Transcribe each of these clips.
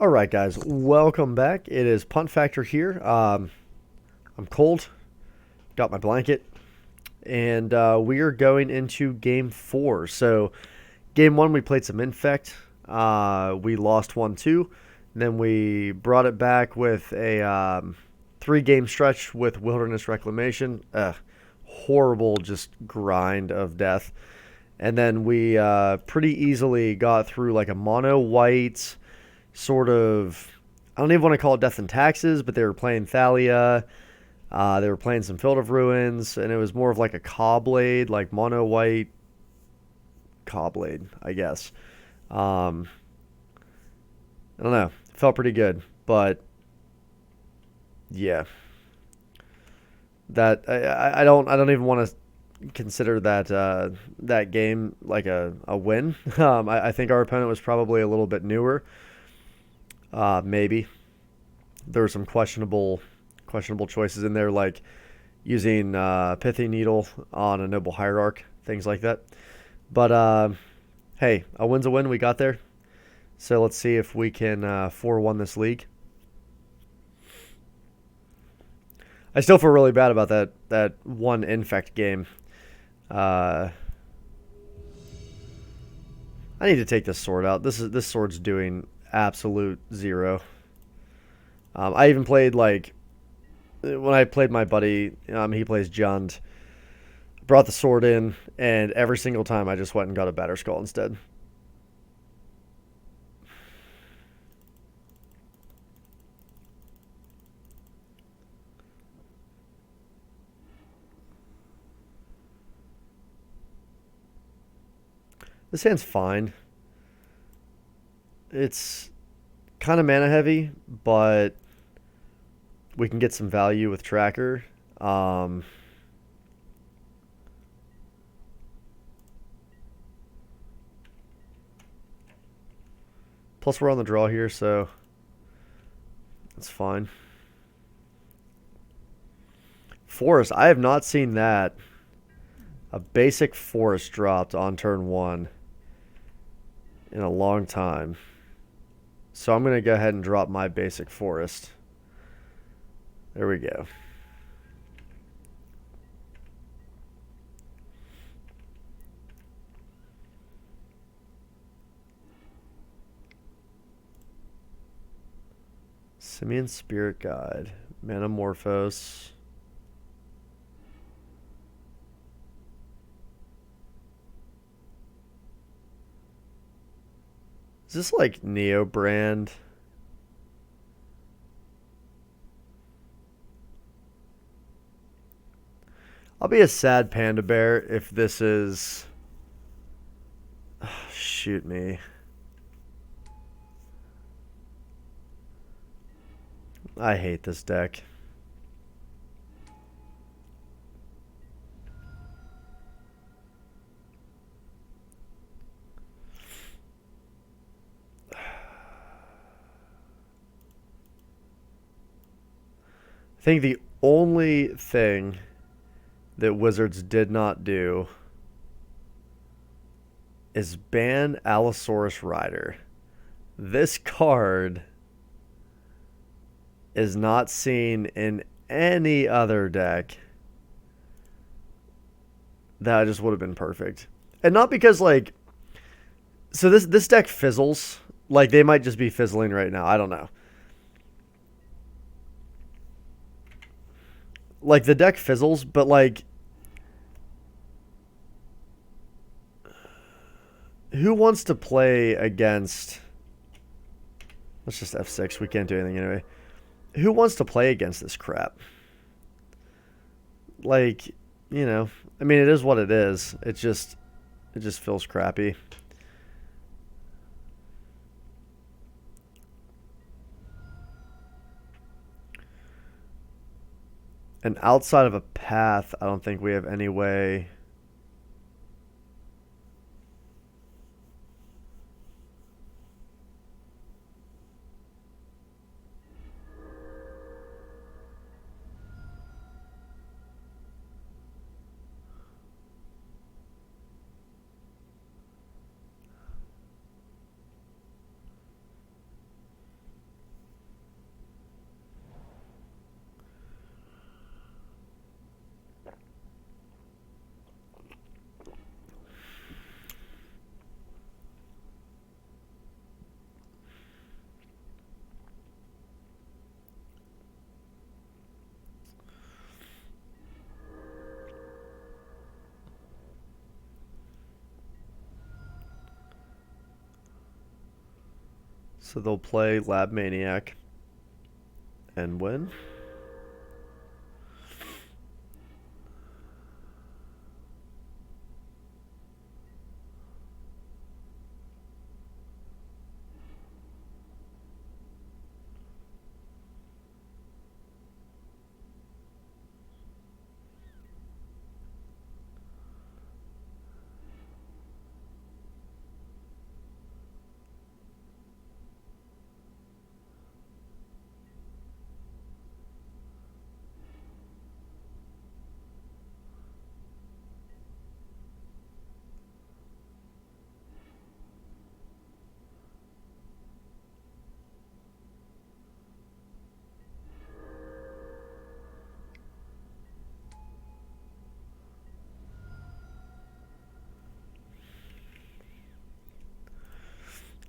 All right, guys, welcome back. It is Punt Factor here. I'm cold, got my blanket, and we are going into game four. So, game one, we played some Infect. We lost 1-2. Then we brought it back with a three-game stretch with Wilderness Reclamation. Horrible, just grind of death. And then we pretty easily got through like a mono white sort of. I don't even want to call it Death and Taxes, but they were playing Thalia. They were playing some Field of Ruins, and it was more of like a Cobblade, like mono white Cobblade, I guess. Um, I don't know. Felt pretty good, but yeah, that I don't even want to consider that game like a win. I think our opponent was probably a little bit newer. Maybe there were some questionable choices in there, like using Pithy Needle on a Noble Hierarch, things like that. But hey, a win's a win. We got there. So let's see if we can 4-1 this league. I still feel really bad about that one Infect game. Uh, I need to take this sword out. This sword's doing absolute zero. I even played like when I played my buddy. He plays Jund. Brought the sword in, and every single time I just went and got a Batter Skull instead. This hand's fine. It's kind of mana heavy, but we can get some value with Tracker. Plus, we're on the draw here, so that's fine. Forest. I have not seen that. A basic forest dropped on turn one in a long time. So I'm going to go ahead and drop my basic forest. There we go. Simian Spirit Guide. Manamorphose. Is this like Neobrand? I'll be a sad panda bear if this is. Shoot me. I hate this deck. I think the only thing that Wizards did not do is ban Allosaurus Rider. This card is not seen in any other deck. That just would have been perfect. And not because like so this deck fizzles. Like they might just be fizzling right now. I don't know. Like the deck fizzles, but like who wants to play against. Let's just F6. We can't do anything anyway. Who wants to play against this crap? Like, I mean, it is what it is. It just feels crappy. And outside of a path, I don't think we have any way. So they'll play Lab Maniac and win.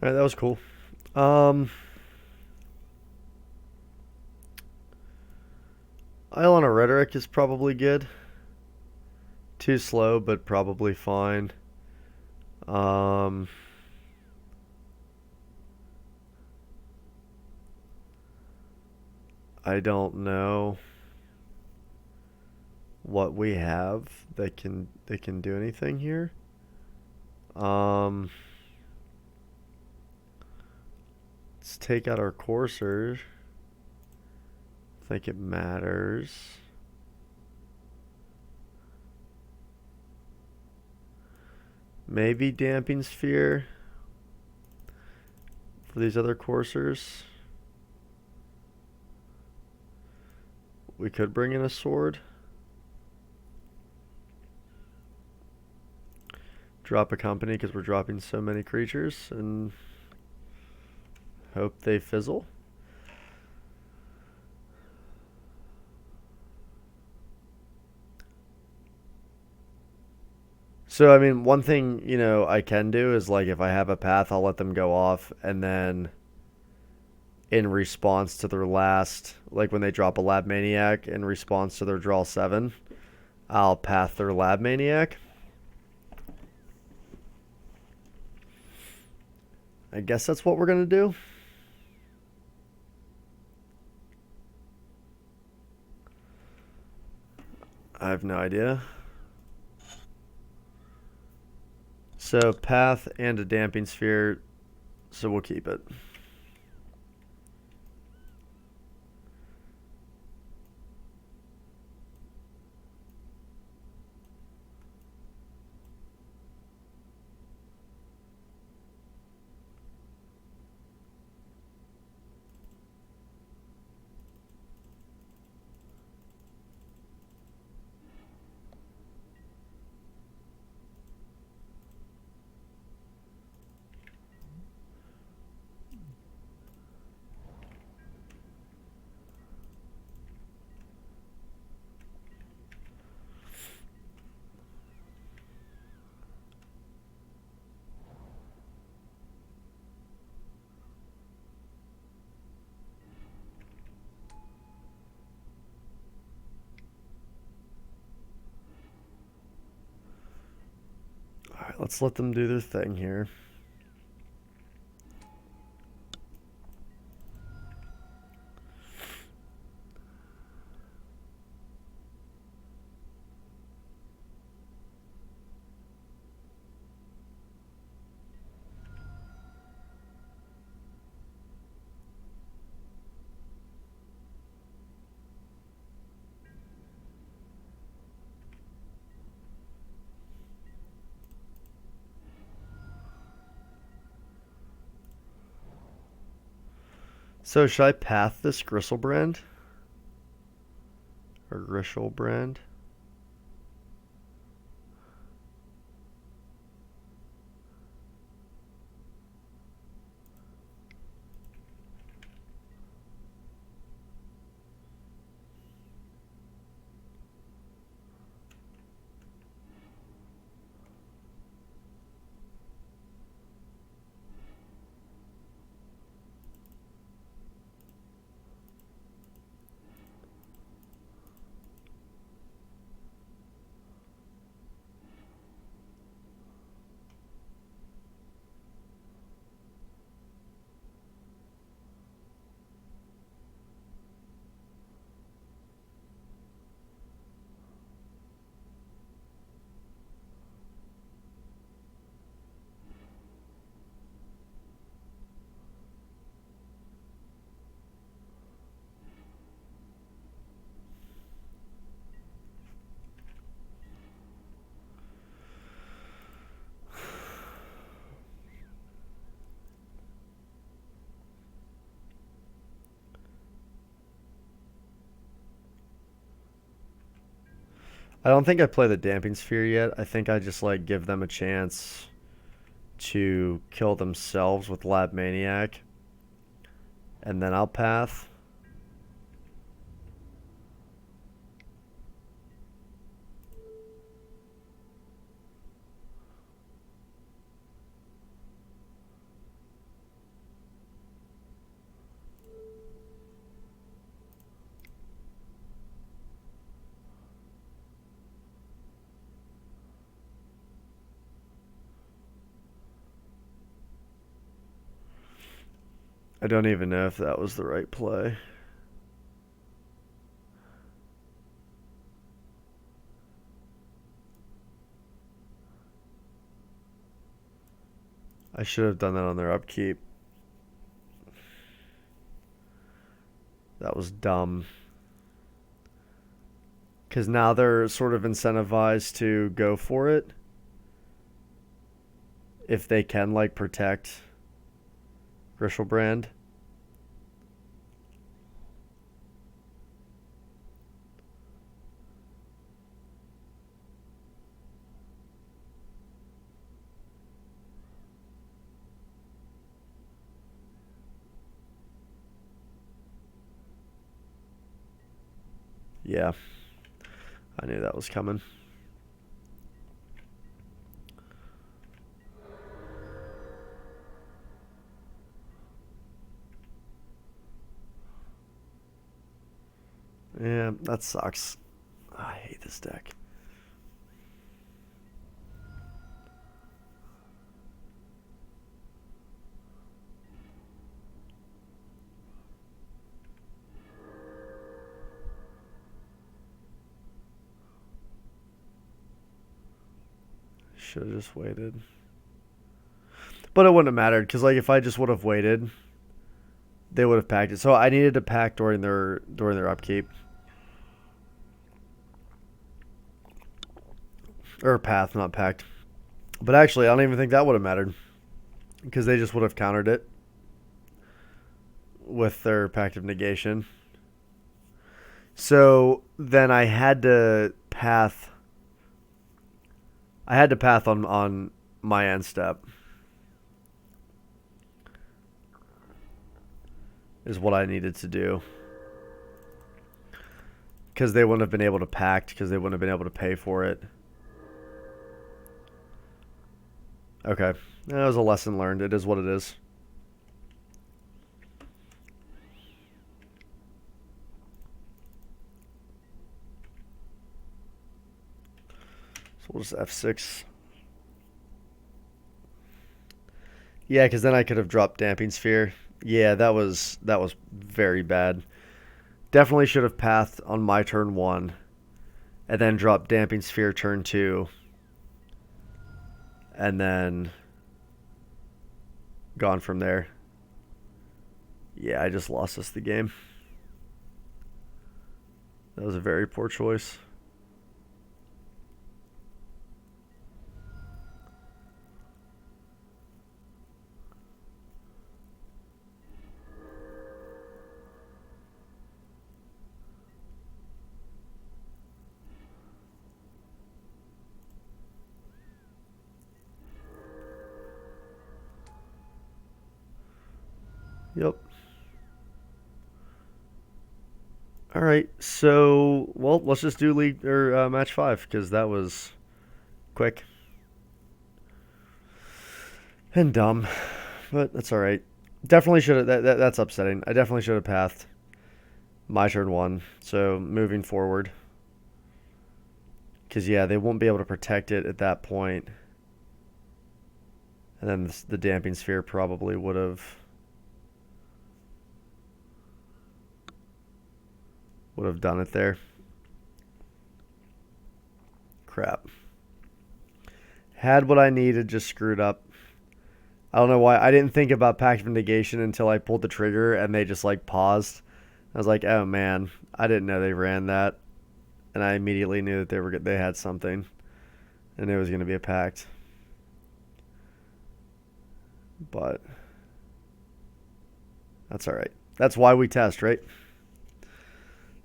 Alright, that was cool. Isle on a Rhetoric is probably good. Too slow, but probably fine. I don't know what we have that can do anything here. Let's take out our Courser. I think it matters. Maybe Damping Sphere for these other coursers. We could bring in a sword. Drop a company because we're dropping so many creatures and hope they fizzle. So, I mean, one thing, you know, I can do is, like, if I have a path, I'll let them go off, and then in response to their last, like, when they drop a Lab Maniac, in response to their draw 7, I'll path their Lab Maniac. I guess that's what we're going to do. I have no idea. So path and a Damping Sphere, so we'll keep it. Alright, let's let them do their thing here. So should I path this Gristlebrand? Or Gristlebrand? I don't think I play the Damping Sphere yet. I think I just like give them a chance to kill themselves with Lab Maniac, and then I'll path. I don't even know if that was the right play. I should have done that on their upkeep. That was dumb. Because now they're sort of incentivized to go for it. If they can, like, protect Grishelbrand. Yeah. I knew that was coming. Yeah, that sucks. I hate this deck. Should have just waited. But it wouldn't have mattered, because like if I just would have waited, they would have packed it. So I needed to pack during their upkeep. Or path, not packed. But actually, I don't even think that would have mattered, because they just would have countered it with their Pact of Negation. So then I had to path. I had to path on my end step. Is what I needed to do. Because they wouldn't have been able to pact, because they wouldn't have been able to pay for it. Okay. That was a lesson learned. It is what it is. So we'll just F6. Yeah, because then I could have dropped Damping Sphere. Yeah, that was very bad. Definitely should have pathed on my turn 1. And then dropped Damping Sphere turn 2. And then gone from there. Yeah, I just lost us the game. That was a very poor choice. Yep. All right, so well, let's just do league or match 5, because that was quick and dumb, but that's all right. Definitely should have. That's upsetting. I definitely should have pathed my turn 1. So moving forward, because yeah, they won't be able to protect it at that point, and then the Damping Sphere probably would have done it there. Crap. Had what I needed, just screwed up. I don't know why. I didn't think about Pact of Negation until I pulled the trigger and they just like paused. I was like, oh man, I didn't know they ran that. And I immediately knew that they had something. And it was going to be a Pact. But that's all right. That's why we test, right?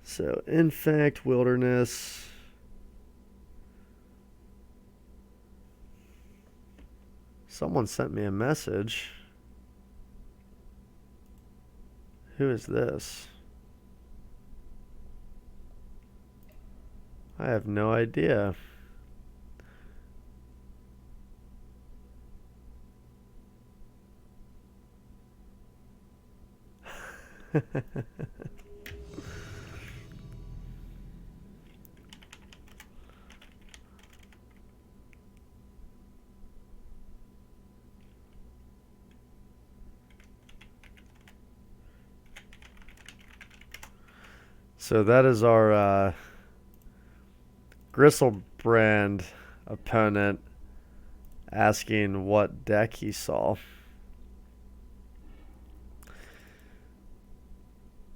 So, Infect, Wilderness. Someone sent me a message. Who is this? I have no idea. So that is our Gristlebrand opponent asking what deck he saw.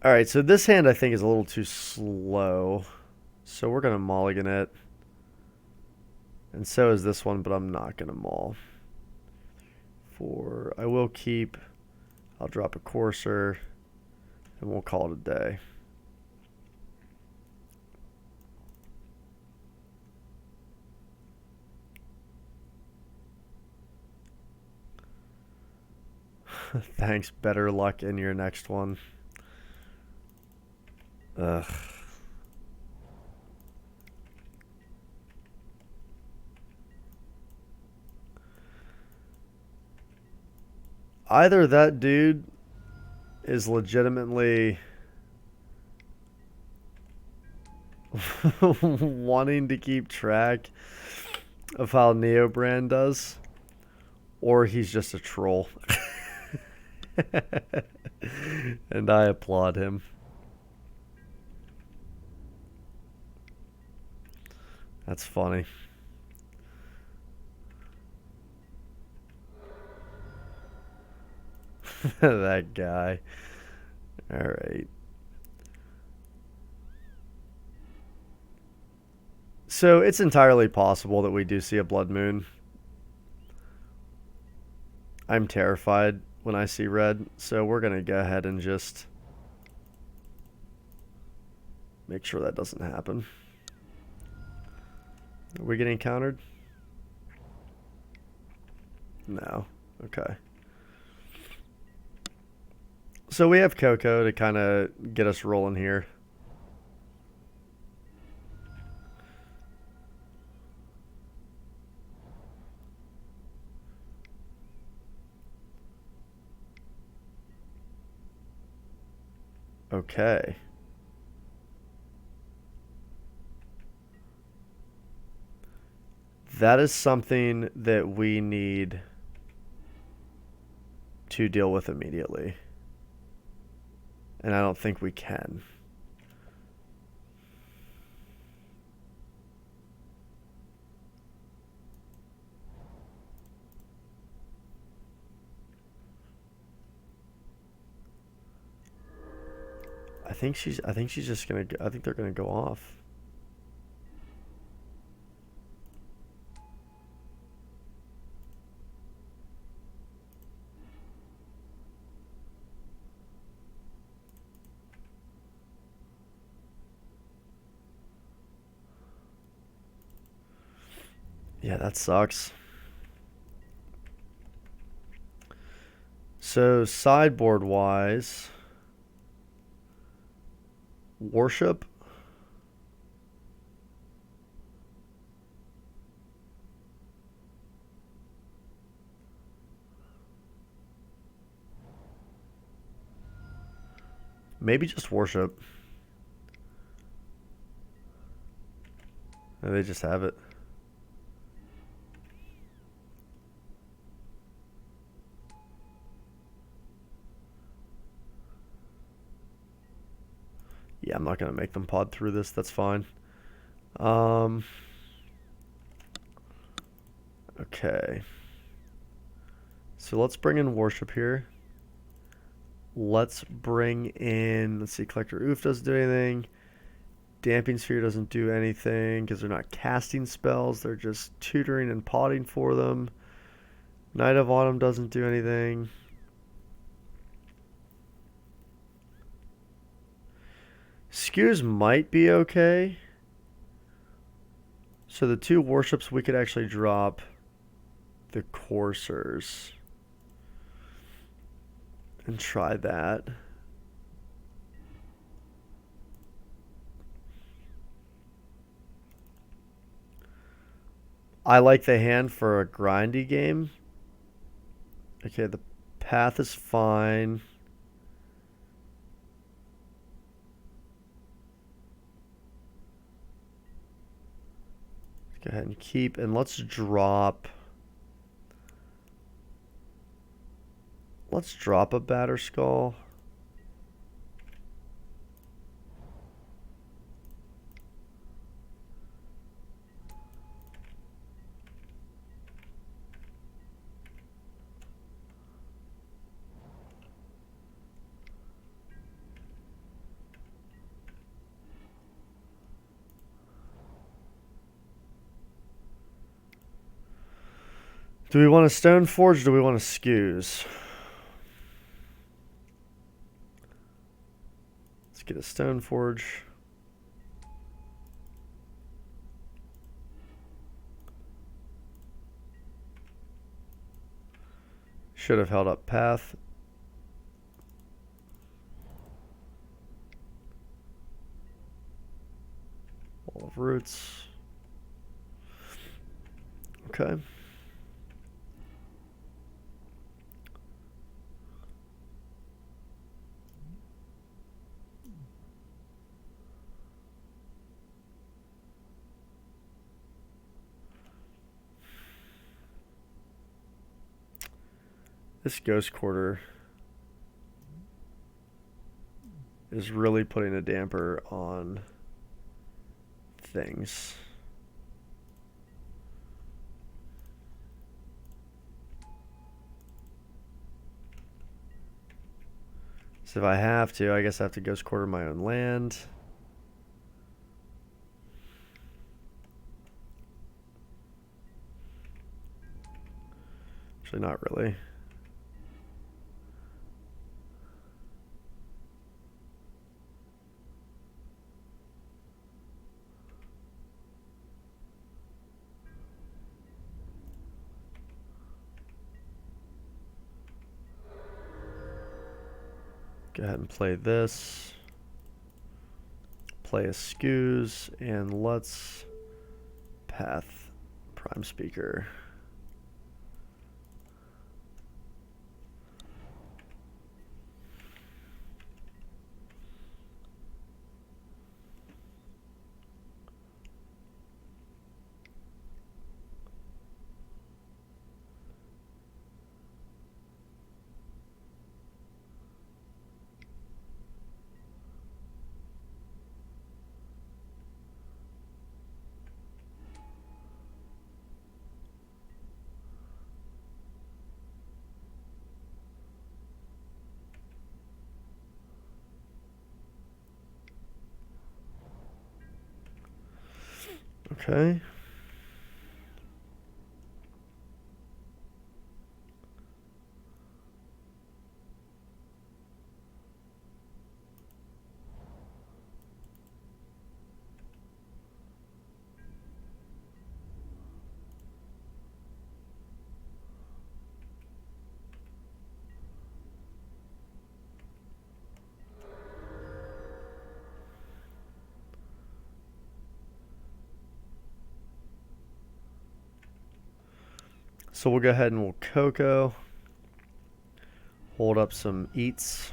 Alright, so this hand I think is a little too slow. So we're going to mulligan it. And so is this one, but I'm not going to mull. I will keep, I'll drop a Courser, and we'll call it a day. Thanks, better luck in your next one. Ugh. Either that dude is legitimately wanting to keep track of how Neobrand does, or he's just a troll. And I applaud him. That's funny. That guy. Alright. So it's entirely possible that we do see a blood moon. I'm terrified when I see red, so we're going to go ahead and just make sure that doesn't happen. Are we getting countered? No. Okay. So we have Coco to kind of get us rolling here. Okay. That is something that we need to deal with immediately. And I don't think we can. I think she's just gonna, I think they're gonna go off. Yeah, that sucks. So sideboard wise, worship. Maybe just worship. Or they just have it. Yeah, I'm not going to make them pod through this. That's fine. Okay. So let's bring in worship here. Let's bring in, let's see, Collector Oof doesn't do anything. Damping Sphere doesn't do anything because they're not casting spells. They're just tutoring and potting for them. Knight of Autumn doesn't do anything. Skews might be okay. So the two worships we could actually drop the coursers and try that. I like the hand for a grindy game. Okay, the path is fine. Let's go ahead and keep, and let's drop. Let's drop a batter skull. Do we want a Stoneforge or do we want a Skews? Let's get a Stoneforge. Should have held up path. Wall of Roots. Okay. This Ghost Quarter is really putting a damper on things. So if I have to, I guess I have to Ghost Quarter my own land. Actually, not really. Go ahead and play this. Play a Skews, and let's path Prime Speaker. Okay. So we'll go ahead and we'll Coco. Hold up some eats.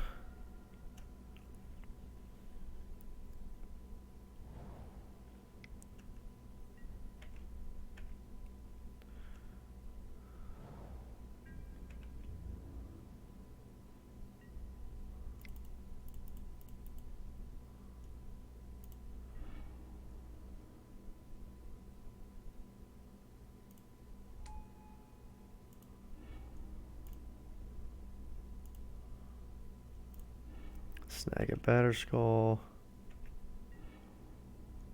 Snag a batter skull.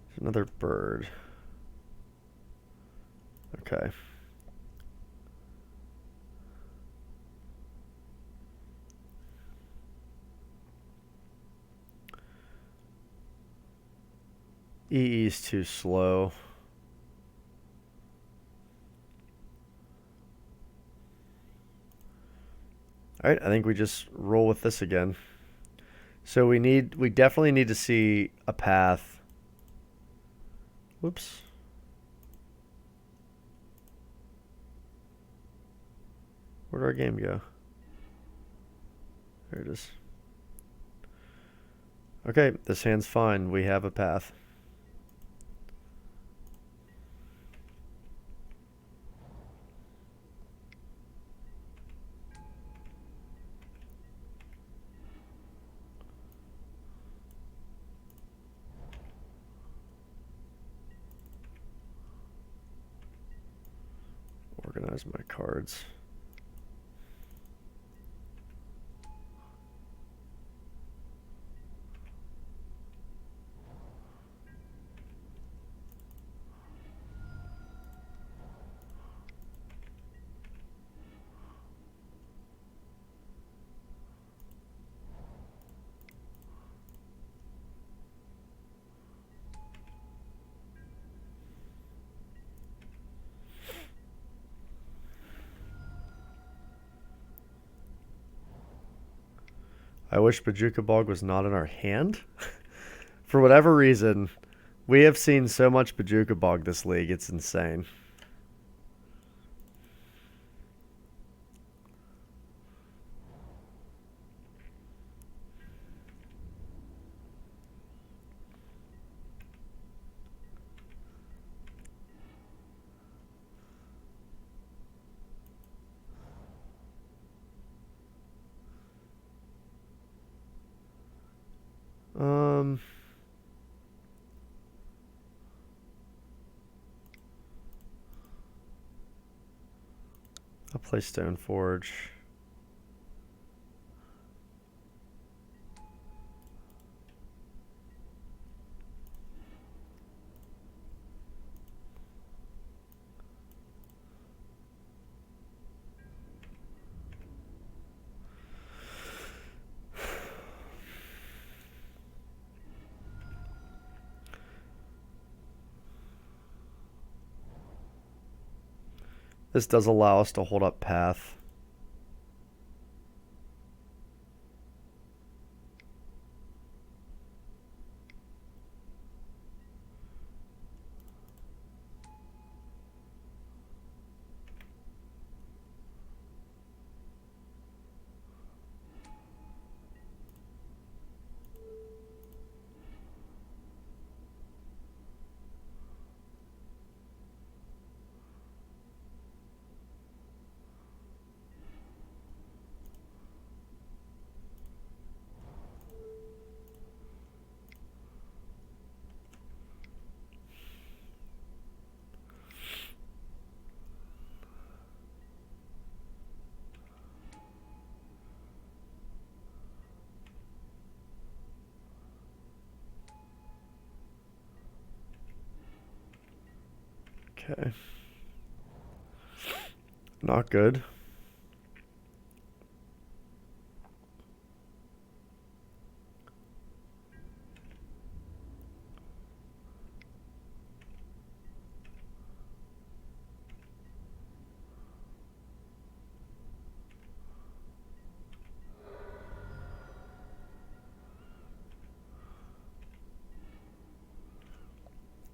There's another bird. Okay. EE is too slow. All right, I think we just roll with this again. So we definitely need to see a path. Whoops. Where'd our game go? There it is. Okay, this hand's fine. We have a path. Organize my cards. I wish Bajuka Bog was not in our hand. For whatever reason, we have seen so much Bajuka Bog this league, it's insane. I'll play Stoneforge. This does allow us to hold up path. Okay. Not good.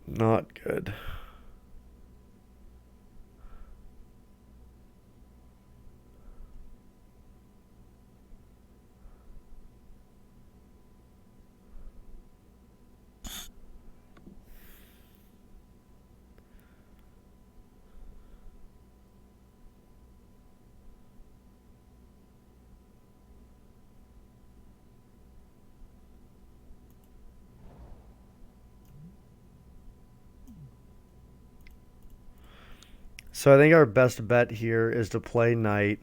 Not good. So I think our best bet here is to play knight.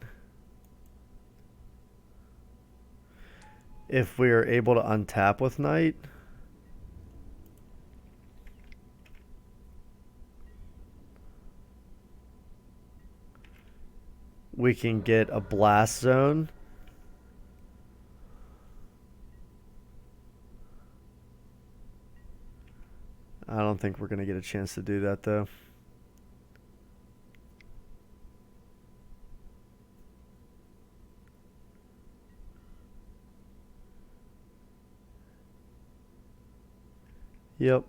If we are able to untap with knight. We can get a blast zone. I don't think we're going to get a chance to do that, though. Yep.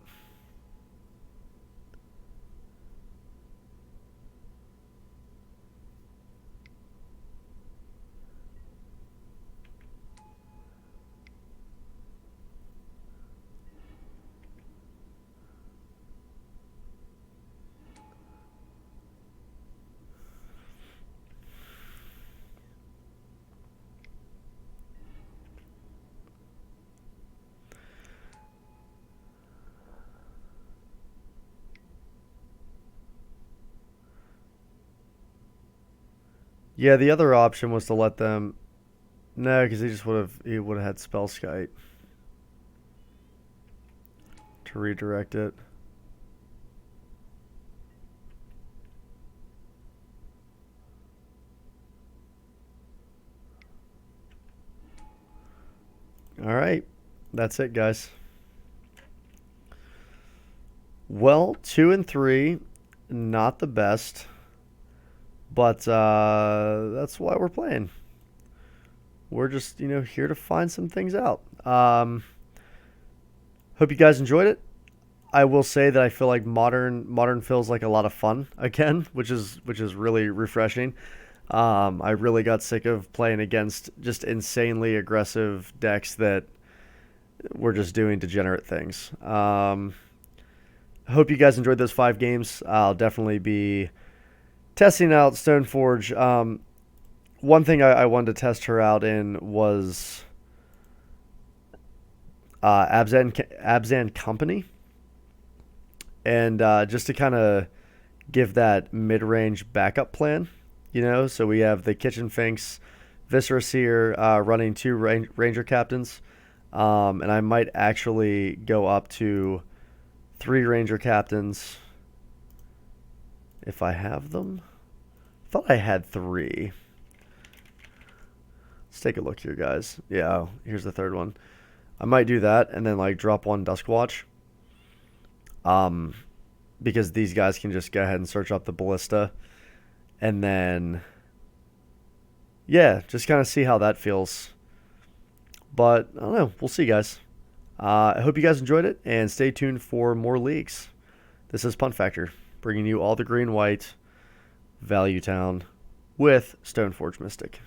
Yeah, the other option was to let them. No, because he would have had spell skite to redirect it. All right, that's it, guys. Well, 2 and 3, not the best, but that's why we're playing. We're just here to find some things out. Hope you guys enjoyed it. I will say that I feel like modern feels like a lot of fun again, which is really refreshing. I really got sick of playing against just insanely aggressive decks that were just doing degenerate things. I hope you guys enjoyed those 5 games. I'll definitely be testing out Stoneforge. One thing I wanted to test her out in was Abzan Company, and just to kind of give that mid-range backup plan. So we have the Kitchen Finks, Viscera Seer running 2 Ranger Captains, and I might actually go up to 3 Ranger Captains if I have them. I thought I had 3. Let's take a look here, guys. Yeah, here's the 3rd one. I might do that and then like drop 1 Duskwatch. Because these guys can just go ahead and search up the Ballista, and then yeah, just kind of see how that feels. But I don't know. We'll see, guys. I hope you guys enjoyed it, and stay tuned for more leagues. This is Punt Factor, bringing you all the green-white Value Town with Stoneforge Mystic.